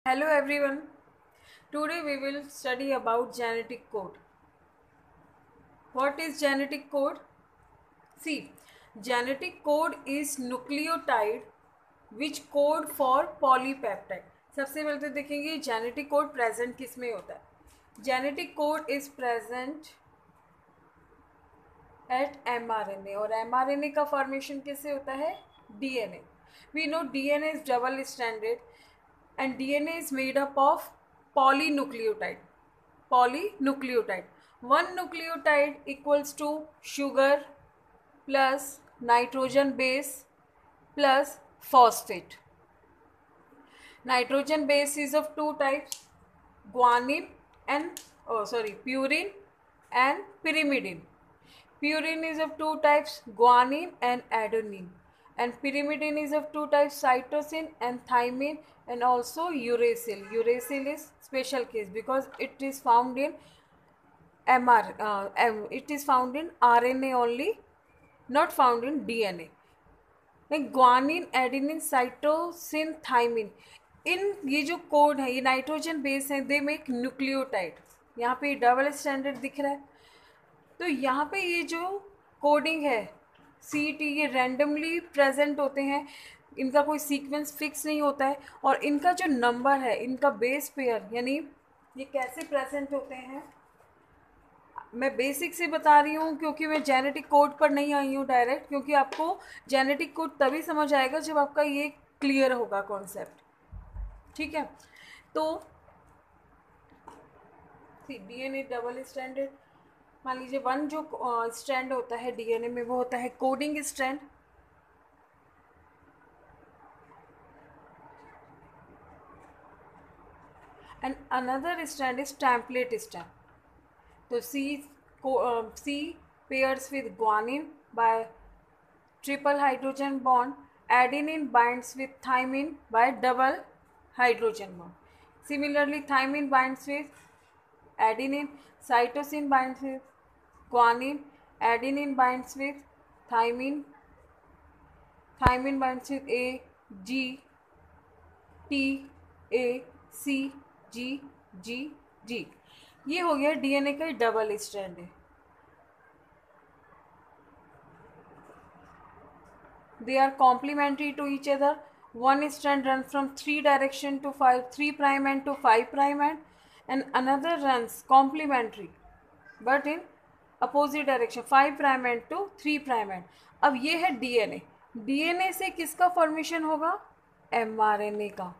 Hello everyone. Today we will study about genetic code. What is genetic code? See, genetic code is nucleotide which code for polypeptide. सबसे पहले तो देखेंगे genetic code present किस में होता है. Genetic code is present at mRNA और mRNA का फॉर्मेशन किससे होता है? DNA. We know DNA is double stranded and DNA is made up of polynucleotide. Polynucleotide. One nucleotide equals to sugar plus nitrogen base plus phosphate. Nitrogen base is of two types, guanine and purine and pyrimidine. Purine is of two types, guanine and adenine. And pyrimidine is of two types, cytosine and thymine, and also uracil. Uracil is special case because it is found in it is found in RNA only, not found in DNA. Like guanine, adenine, cytosine, thymine, इन ये जो code है, ये nitrogen base है, they make nucleotide. यहाँ पे double standard दिख रहा है. तो यहाँ पे ये जो कोडिंग है CT, ये रैंडमली प्रेजेंट होते हैं, इनका कोई सीक्वेंस फिक्स नहीं होता है. और इनका जो नंबर है, इनका बेस पेयर, यानी ये कैसे प्रेजेंट होते हैं, मैं बेसिक से बता रही हूँ क्योंकि मैं जेनेटिक कोड पर नहीं आई हूँ डायरेक्ट, क्योंकि आपको जेनेटिक कोड तभी समझ आएगा जब आपका ये क्लियर होगा कॉन्सेप्ट. ठीक है. तो DNA डबल स्ट्रैंडेड, मान लीजिए वन जो स्ट्रैंड होता है DNA में वो होता है coding strand. And another strand is template strand. तो C pairs with guanine by triple hydrogen bond. Adenine binds with thymine by double hydrogen bond. Similarly, thymine binds with adenine, cytosine binds with guanine, adenine binds with thymine, thymine binds with A, G, T, A, C, G, G, G. ये हो गया DNA का double strand है. They are complementary to each other. One strand runs from 3 direction to 3 prime end to 5 prime end, and another runs complementary but in opposite direction 5 prime end to 3 prime end. अब ये है DNA. DNA से किसका formation होगा? mRNA का.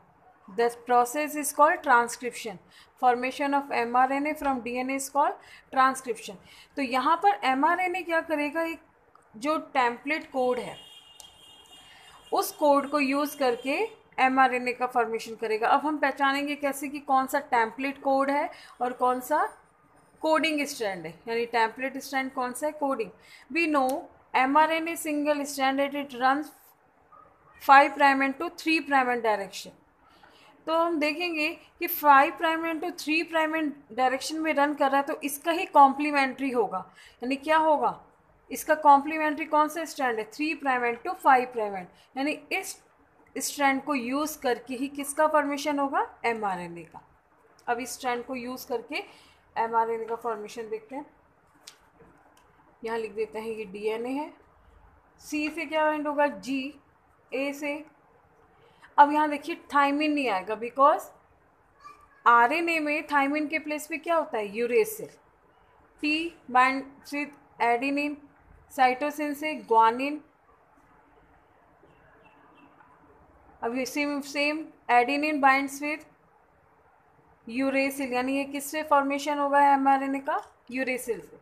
The process is called transcription. Formation of mRNA from DNA is called transcription. तो यहाँ पर mRNA क्या करेगा, एक जो टेम्पलेट कोड है उस कोड को यूज़ करके mRNA का फॉर्मेशन करेगा. अब हम पहचानेंगे कैसे कि कौन सा टेम्पलेट कोड है और कौन सा कोडिंग स्ट्रैंड है. यानी टेम्पलेट स्ट्रैंड कौन सा है, coding. We know mRNA single strand, it runs 5 prime end to 3 prime end direction. तो हम देखेंगे कि 5 prime end to 3 prime end direction में रन कर रहा है, तो इसका ही कॉम्प्लीमेंट्री होगा. यानी क्या होगा, इसका कॉम्प्लीमेंट्री कौन सा स्ट्रैंड है, 3 prime end to 5 prime end. यानी इस स्ट्रैंड को यूज़ करके ही किसका फॉर्मेशन होगा, mRNA का. अब इस स्ट्रैंड को यूज़ करके mRNA का फॉर्मेशन देखते हैं. यहाँ लिख देते हैं ये DNA है. C से क्या बाइंड होगा, G. A से, अब यहाँ देखिए थाइमिन नहीं आएगा बिकॉज RNA में थाइमिन के प्लेस पे क्या होता है, uracil. T binds with adenine, cytosine से ग्वानिन. अब ये same adenine binds with uracil, यानी ये किससे फॉर्मेशन होगा mRNA का, यूरेसिल से.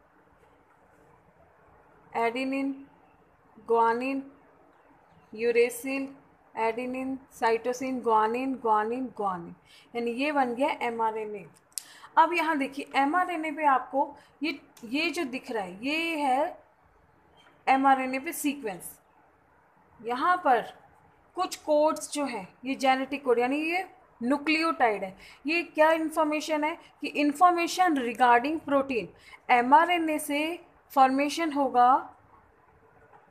Adenine, guanine, uracil, adenine, cytosine, guanine, guanine, guanine, यानी ये बन गया mRNA. अब यहाँ देखिए mRNA पे आपको ये जो दिख रहा है ये है mRNA पे सीक्वेंस. यहाँ पर कुछ कोड्स जो हैं ये जेनेटिक कोड, यानी ये न्यूक्लियोटाइड है. ये क्या इन्फॉर्मेशन है कि इन्फॉर्मेशन रिगार्डिंग प्रोटीन. mRNA से फॉर्मेशन होगा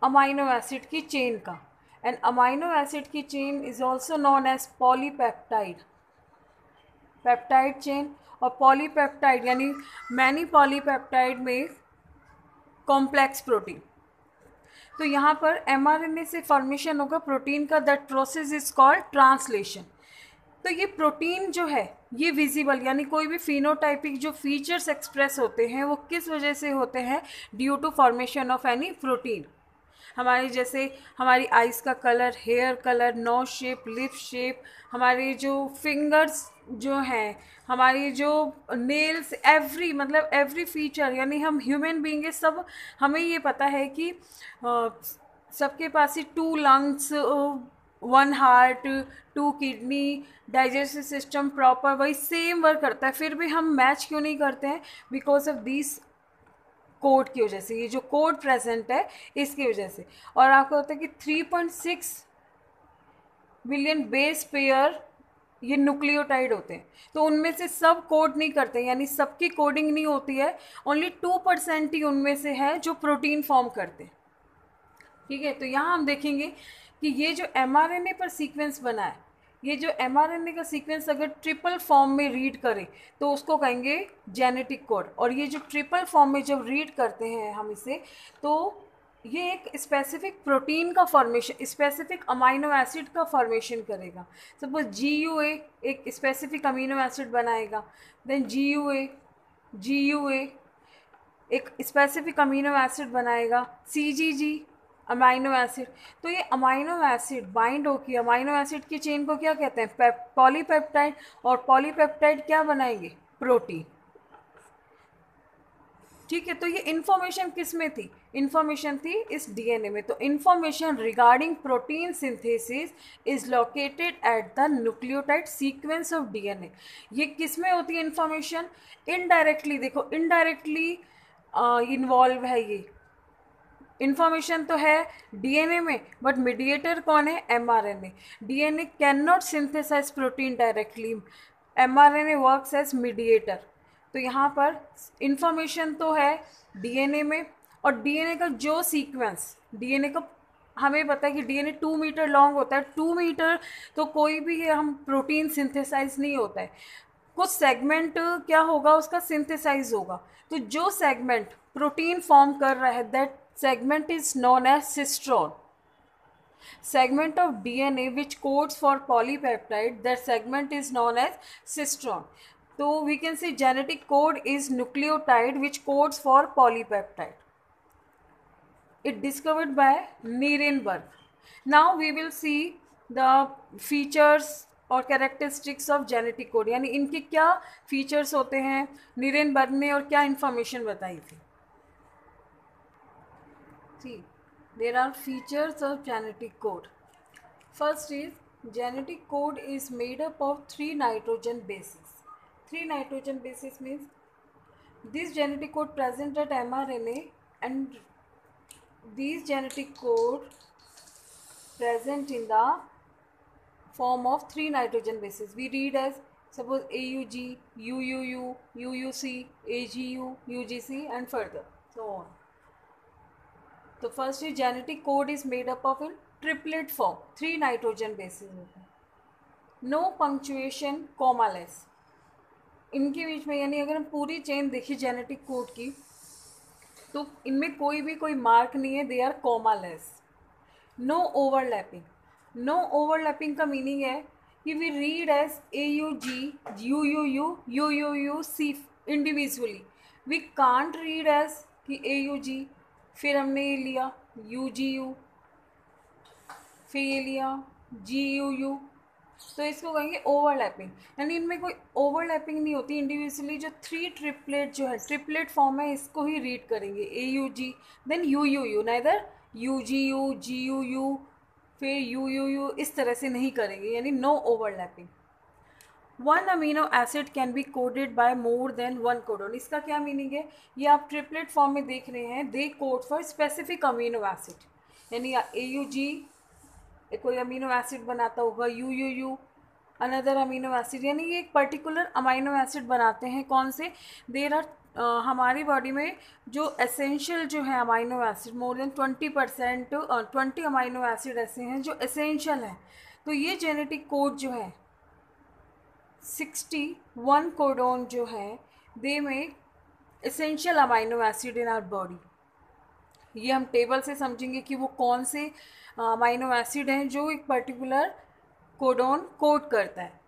अमाइनो एसिड की चेन का. एंड अमाइनो एसिड की chain is also known as polypeptide. Peptide chain, और पॉलीपेप्टाइड यानी मैनी पॉलीपेप्टाइड में कॉम्प्लेक्स प्रोटीन। तो यहाँ पर mRNA से फॉर्मेशन होगा प्रोटीन का, that process is called translation. तो ये प्रोटीन जो है ये विजिबल यानी कोई भी फिनोटाइपिक जो फीचर्स एक्सप्रेस होते हैं वो किस वजह से होते हैं, due to formation of any protein. हमारी जैसे हमारी आइज़ का colour, hair colour, nose shape, lip shape, हमारे जो फिंगर्स जो हैं, हमारी जो नेल्स, एवरी मतलब एवरी फीचर, यानी हम ह्यूमन बीइंग है सब, हमें ये पता है कि सबके पास ही 2 lungs, 1 heart, 2 kidney, digestive system proper वही सेम वर्क करता है, फिर भी हम मैच क्यों नहीं करते हैं, बिकॉज ऑफ दिस कोड की वजह से, ये जो कोड प्रेजेंट है इसकी वजह से। और आपको होता है कि 3.6 बिलियन बेस पेयर ये न्यूक्लियोटाइड होते हैं, तो उनमें से सब कोड नहीं करते, यानी सबकी कोडिंग नहीं होती है, ओनली 2% ही उनमें से है जो प्रोटीन फॉर्म करते हैं। ठीक है, तो यहाँ हम देखेंगे कि ये जो mRNA पर सीक्वेंस बना है, ये जो mRNA का सीक्वेंस अगर ट्रिपल फॉर्म में रीड करें तो उसको कहेंगे जेनेटिक कोड। और ये जो ट्रिपल फॉर्म में जब रीड करते हैं हम इसे, तो ये एक स्पेसिफिक प्रोटीन का फॉर्मेशन, स्पेसिफिक अमीनो एसिड का फॉर्मेशन करेगा। सपोज GUA एक स्पेसिफिक अमीनो एसिड बनाएगा, देन GUA एक स्पेसिफिक अमीनो एसिड बनाएगा, CGG अमाइनो एसिड। तो ये अमाइनो एसिड बाइंड होकर अमाइनो एसिड की चेन को क्या कहते हैं, पॉलीपेप्टाइड, और पॉलीपेप्टाइड क्या बनाएंगे, प्रोटीन। ठीक है, तो ये इन्फॉर्मेशन किस में थी, इन्फॉर्मेशन थी इस DNA में। तो information regarding protein synthesis is located at the nucleotide sequence of DNA। ये किस में होती है इन्फॉर्मेशन, इनडायरेक्टली, देखो इनडायरेक्टली इन्वॉल्व है ये इन्फॉर्मेशन तो है DNA में, बट मीडिएटर कौन है, mRNA। DNA can not synthesise protein directly, mRNA works as mediator. तो यहाँ पर इंफॉर्मेशन तो है DNA में, और DNA का जो सीक्वेंस, DNA का हमें पता है कि DNA 2 मीटर लॉन्ग होता है, 2 मीटर तो कोई भी है हम प्रोटीन सिंथेसाइज नहीं होता है, कुछ सेगमेंट क्या होगा उसका सिंथेसाइज होगा। तो जो सेगमेंट प्रोटीन फॉर्म कर रहा है, that segment is known as cistron. Segment of DNA which codes for polypeptide, that segment is known as cistron. So we can say genetic code is nucleotide which codes for polypeptide. It discovered by Nirenberg. Now we will see the features और characteristics of genetic code, यानी इनके क्या features होते हैं, Nirenberg ने और क्या information बताई थी। See, there are features of genetic code. First is genetic code is made up of 3 nitrogen bases. 3 nitrogen bases means this genetic code present at mRNA, and these genetic code present in the form of 3 nitrogen bases. We read as suppose AUG, UUU, UUC, AGU, UGC and further so on. तो first ये genetic code is made up of in triplet form, 3 nitrogen bases होते हैं, no punctuation, commaless इनके बीच में, यानी अगर हम पूरी चेन देखिए जेनेटिक कोड की तो इनमें कोई भी कोई मार्क नहीं है, they are commaless. No overlapping, no overlapping का मीनिंग है कि we read as AUG, UUU, UUUC individually, we can't read as कि AUG फिर हमने ये लिया UGU, फिर ये लिया GUU, तो इसको कहेंगे ओवरलैपिंग, यानी इनमें कोई ओवरलैपिंग नहीं होती। इंडिविजुअली जो 3 ट्रिपलेट जो है, ट्रिपलेट फॉर्म है, इसको ही रीड करेंगे AUG, then UUU, neither UGU, GUU, फिर UUU, इस तरह से नहीं करेंगे, यानी no overlapping. 1 amino acid can be coded by more than 1 codon. इसका क्या मीनिंग है, ये आप ट्रिपलेट फॉर्म में देख रहे हैं, they code for specific amino acid, यानी AUG कोई अमीनो एसिड बनाता होगा, UUU अनदर अमीनो एसिड, यानी ये एक पर्टिकुलर अमीनो एसिड बनाते हैं। कौन से, देर आर हमारी बॉडी में जो एसेंशियल जो है amino acid, more than 20% 20 amino acid ऐसे हैं जो एसेंशियल हैं। तो ये जेनेटिक कोड जो है 61 कोडोन जो है they make essential amino acid in our body. ये हम टेबल से समझेंगे कि वो कौन से अमाइनो एसिड हैं जो एक पर्टिकुलर कोडोन कोड करता है।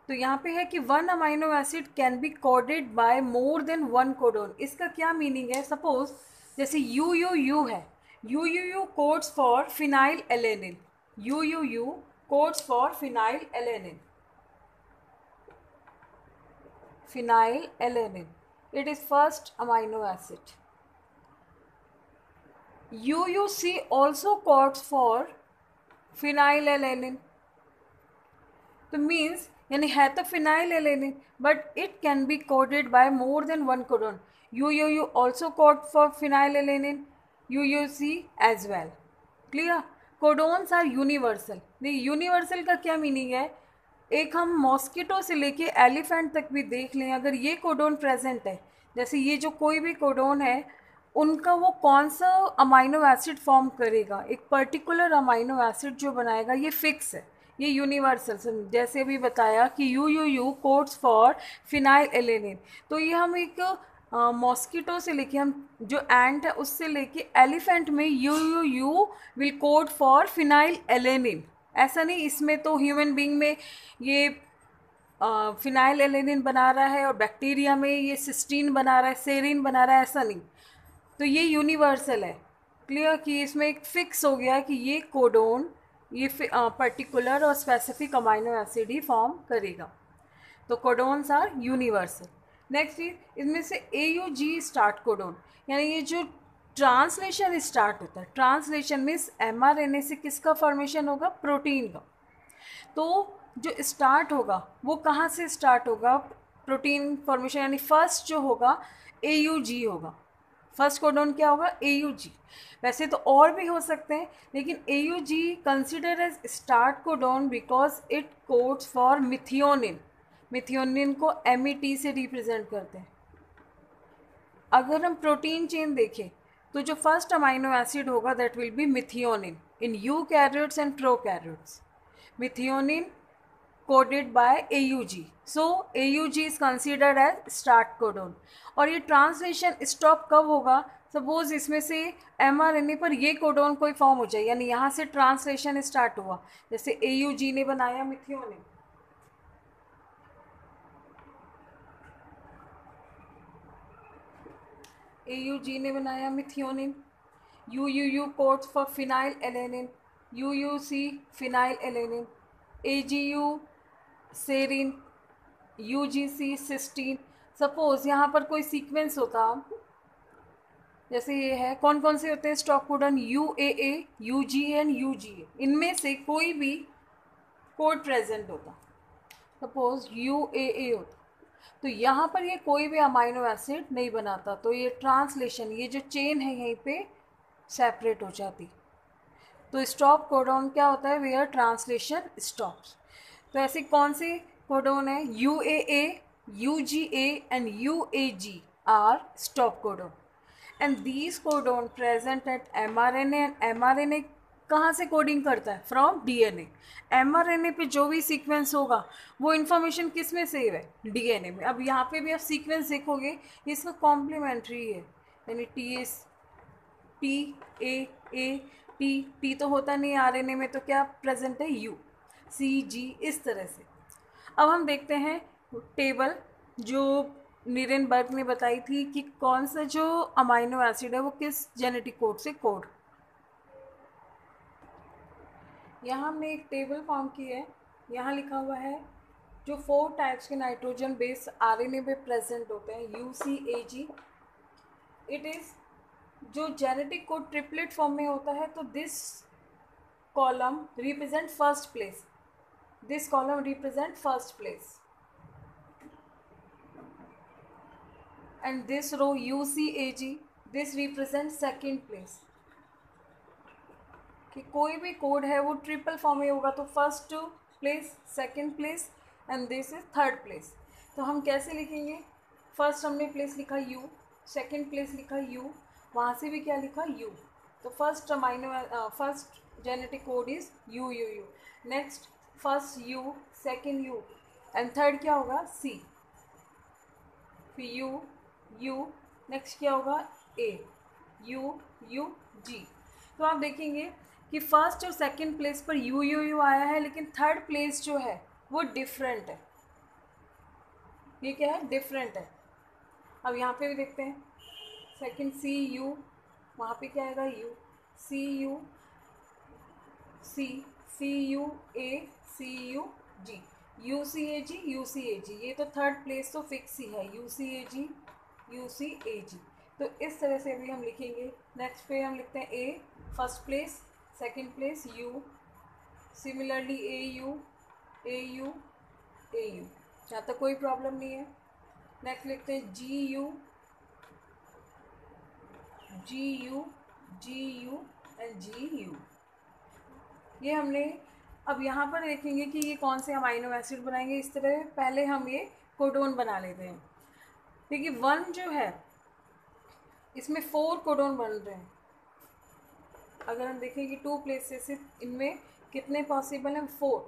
तो यहाँ पे है कि one amino acid can be coded by more than one codon. इसका क्या मीनिंग है? सपोज जैसे यू है, you codes for phenyl alanine, you codes for phenyl alanine, phenyl alanine, it is first amino acid. UUC also codes for phenylalanine. तो means यानी है तो phenylalanine but it can be coded by more than one codon. You also code for phenyl alanine, UUC as well. Clear? Codons are universal. देखिए universal का क्या meaning है? एक हम मॉस्किटो से लेके एलिफेंट तक भी देख लें, अगर ये कोडोन प्रेजेंट है, जैसे ये जो कोई भी कोडोन है उनका वो कौन सा अमाइनो एसिड फॉर्म करेगा, एक पर्टिकुलर अमाइनो एसिड जो बनाएगा, ये फिक्स है, ये यूनिवर्सल। जैसे अभी बताया कि you codes for phenyl alanine, तो ये हम एक मॉस्किटो से लेके, हम जो एंट है उससे लेके एलिफेंट में you will code for phenyl alanine. ऐसा नहीं इसमें तो ह्यूमन बीइंग में ये फिनाइल एलेनिन बना रहा है और बैक्टीरिया में ये सिस्टीन बना रहा है, सेरिन बना रहा है, ऐसा नहीं। तो ये यूनिवर्सल है। क्लियर? कि इसमें एक फिक्स हो गया कि ये कोडोन ये पर्टिकुलर और स्पेसिफिक अमाइनो एसिड ही फॉर्म करेगा। तो कोडोन्स आर यूनिवर्सल। नेक्स्ट चीज, इसमें से AUG स्टार्ट कोडोन, यानी ये जो ट्रांसलेशन स्टार्ट होता है, ट्रांसलेशन मीन्स mRNA से किसका फॉर्मेशन होगा? प्रोटीन का। तो जो स्टार्ट होगा वो कहाँ से स्टार्ट होगा? प्रोटीन फॉर्मेशन, यानी फर्स्ट जो होगा AUG होगा। फर्स्ट कोडोन क्या होगा? AUG। वैसे तो और भी हो सकते हैं, लेकिन AUG consider as start codon because it codes for methionine. Methionine को MET से रिप्रेजेंट करते हैं। अगर हम प्रोटीन चेन देखें तो जो फर्स्ट अमाइनो एसिड होगा that will be methionine in eukaryotes and prokaryotes. Methionine coded by AUG. So AUG is considered as start codon. और ये ट्रांसलेशन स्टॉप कब होगा? सपोज इसमें से mRNA पर ये कोडोन कोई फॉर्म हो जाए, यानी यहाँ से ट्रांसलेशन स्टार्ट हुआ, जैसे AUG ने बनाया मिथियोनिन, AUG ने बनाया methionine, UUU codes for phenyl alanine, UUC phenyl alanine, AGU serine, UGC cysteine. Suppose यहाँ पर कोई सीक्वेंस होता, जैसे ये है, कौन कौन से होते हैं stop codon? UAA, UGN, UGA, इनमें से कोई भी कोड प्रेजेंट होता, सपोज UAA होता, तो यहाँ पर ये कोई भी अमाइनो एसिड नहीं बनाता, तो ये ट्रांसलेशन, ये जो चेन है यहीं पे सेपरेट हो जाती। तो स्टॉप कोडॉन क्या होता है? Where translation stops. तो ऐसे कौन से कोडोन है? UAA, UGA and UAG are stop codon and these codon present at mRNA and mRNA कहाँ से कोडिंग करता है? From DNA। mRNA पे जो भी सीक्वेंस होगा वो इन्फॉर्मेशन किस में सेव है? DNA में। अब यहाँ पे भी आप सीक्वेंस देखोगे इसका कॉम्प्लीमेंट्री है, यानी TS T तो होता नहीं RNA में, तो क्या प्रेजेंट है? U C G, इस तरह से। अब हम देखते हैं टेबल जो नीरेनबर्ग ने बताई थी कि कौन सा जो अमाइनो एसिड है वो किस जेनेटिक कोड से कोड। यहाँ हमने एक टेबल फॉर्म की है, यहाँ लिखा हुआ है जो 4 टाइप्स के नाइट्रोजन बेस RNA में प्रेजेंट होते हैं, UCAG। इट इज़ जो जेनेटिक कोड ट्रिपलेट फॉर्म में होता है, तो this column represent first place, this column represent first place and this row UCAG, this represent second place। कि कोई भी कोड है वो ट्रिपल फॉर्म में होगा, तो first place, second place and this is third place. तो हम कैसे लिखेंगे? फर्स्ट हमने प्लेस लिखा U, सेकंड प्लेस लिखा U, वहाँ से भी क्या लिखा? U। तो first genetic code is UUU। Next first U, second U and third क्या होगा सी, फिर यू यू, नेक्स्ट क्या होगा ए, यू यू जी। तो आप देखेंगे कि फर्स्ट और सेकंड प्लेस पर यू यू यू आया है, लेकिन थर्ड प्लेस जो है वो डिफरेंट है। ये क्या है, डिफरेंट है। अब यहाँ पे भी देखते हैं, सेकंड सी यू, वहाँ पे क्या आएगा U, C U C, C U A, C U G, U C A G, U C A G. ये तो थर्ड प्लेस तो फिक्स ही है, U C A G, U C A जी। तो इस तरह से भी हम लिखेंगे। नेक्स्ट पे हम लिखते हैं A first place, second place U, similarly A U A U A U, यहाँ तक कोई प्रॉब्लम नहीं है। नेक्स्ट लिखते हैं G U G U G U and G U. ये हमने, अब यहाँ पर देखेंगे कि ये कौन से अमाइनो एसिड बनाएंगे। इस तरह पहले हम ये कोडोन बना लेते हैं। देखिए वन जो है इसमें 4 कोडोन बन रहे हैं। अगर हम देखें कि 2 प्लेसेस से इनमें कितने पॉसिबल हैं, 4।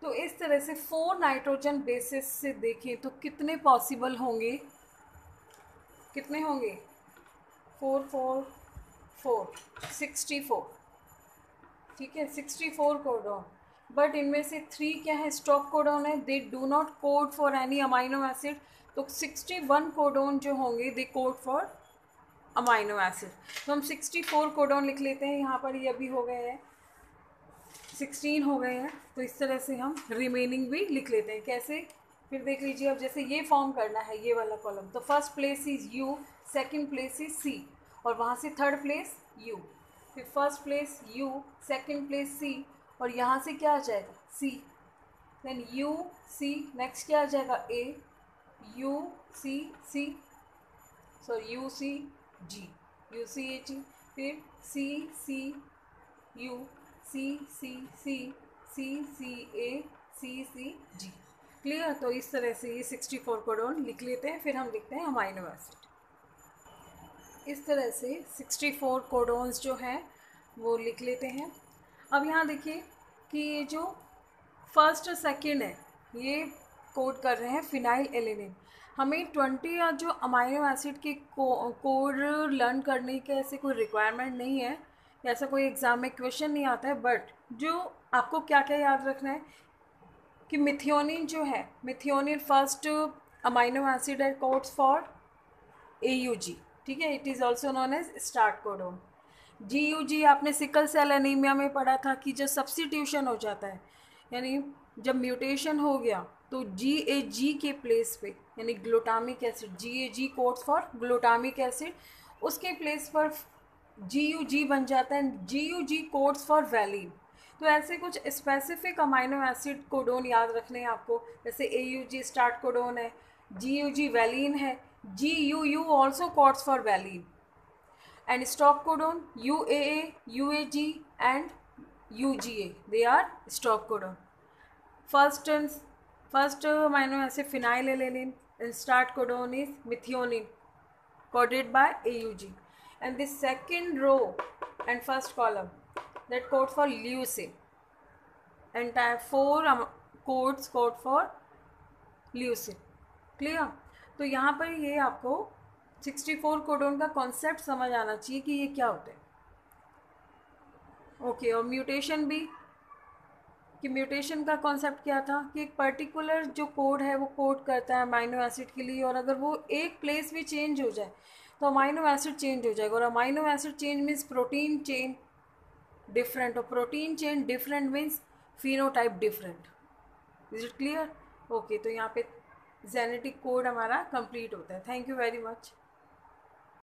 तो इस तरह से 4 नाइट्रोजन बेसिस से देखें तो कितने पॉसिबल होंगे, कितने होंगे 4 4 4 64, ठीक है 64 कोडोन। बट इनमें से 3 क्या है, स्टॉप कोडोन है, they do not code for any amino acid. तो 61 कोडोन जो होंगे दे कोड फॉर अमाइनो एसिड। तो हम 64 कोडोन लिख लेते हैं। यहाँ पर ये अभी हो गए हैं 16 हो गए हैं। तो इस तरह से हम रिमेनिंग भी लिख लेते हैं। कैसे, फिर देख लीजिए। अब जैसे ये फॉर्म करना है ये वाला कॉलम, तो first place is U, second place is C, और वहाँ से थर्ड प्लेस यू, फिर first place U, second place C, और यहाँ से क्या आ जाएगा C, then U C, next क्या आ जाएगा A, U C C, sorry U C G, U C A G, फिर सी सी यू, सी सी सी, सी सी ए, सी सी जी। क्लियर। तो इस तरह से ये 64 कोडोन लिख लेते हैं। फिर हम लिखते हैं अमाइनो एसिड। इस तरह से 64 कोडोन्स जो हैं वो लिख लेते हैं। अब यहाँ देखिए कि ये जो फर्स्ट और सेकेंड है ये कोड कर रहे हैं फिनाइल एलेनिन। हमें 20 या जो अमाइनो एसिड के कोड लर्न करने के ऐसे कोई रिक्वायरमेंट नहीं है, ऐसा कोई एग्ज़ाम में क्वेश्चन नहीं आता है। बट जो आपको क्या क्या याद रखना है कि मिथियोनिन जो है, मिथियोनिन फर्स्ट अमाइनो एसिड है कोड्स फॉर AUG, ठीक है, it is also known as start codon. GUG आपने सिकल सेल एनीमिया में पढ़ा था कि जो सब्स्टिट्यूशन हो जाता है, यानी जब म्यूटेशन हो गया तो GAG के प्लेस पे, यानी glutamic acid, GAG codes for glutamic acid, उसके प्लेस पर GUG बन जाता है, GUG कोड्स फॉर वैलिन। तो ऐसे कुछ स्पेसिफिक अमाइनो एसिड कोडोन याद रखने हैं आपको। जैसे AUG स्टार्ट कोडोन है, GUG वैलिन है, GUU also codes for valine, and stop codon UAA, UAG and UGA, they are stop codon. First amino acid phenylalanine and start codon is methionine coded by AUG, and the second row and first column that code for leucine, entire 4 codes code for leucine. Clear? तो यहाँ पर ये आपको 64 codon का concept समझ आना चाहिए कि ये क्या होता है। ओके, और म्यूटेशन भी, कि म्यूटेशन का कॉन्सेप्ट क्या था कि एक पर्टिकुलर जो कोड है वो कोड करता है अमाइनो एसिड के लिए, और अगर वो एक प्लेस भी चेंज हो जाए तो अमाइनो एसिड चेंज हो जाएगा, और amino acid change means protein chain different, और protein chain different means phenotype different. Is it clear? Okay, तो यहाँ पे जेनेटिक कोड हमारा कंप्लीट होता है। Thank you very much.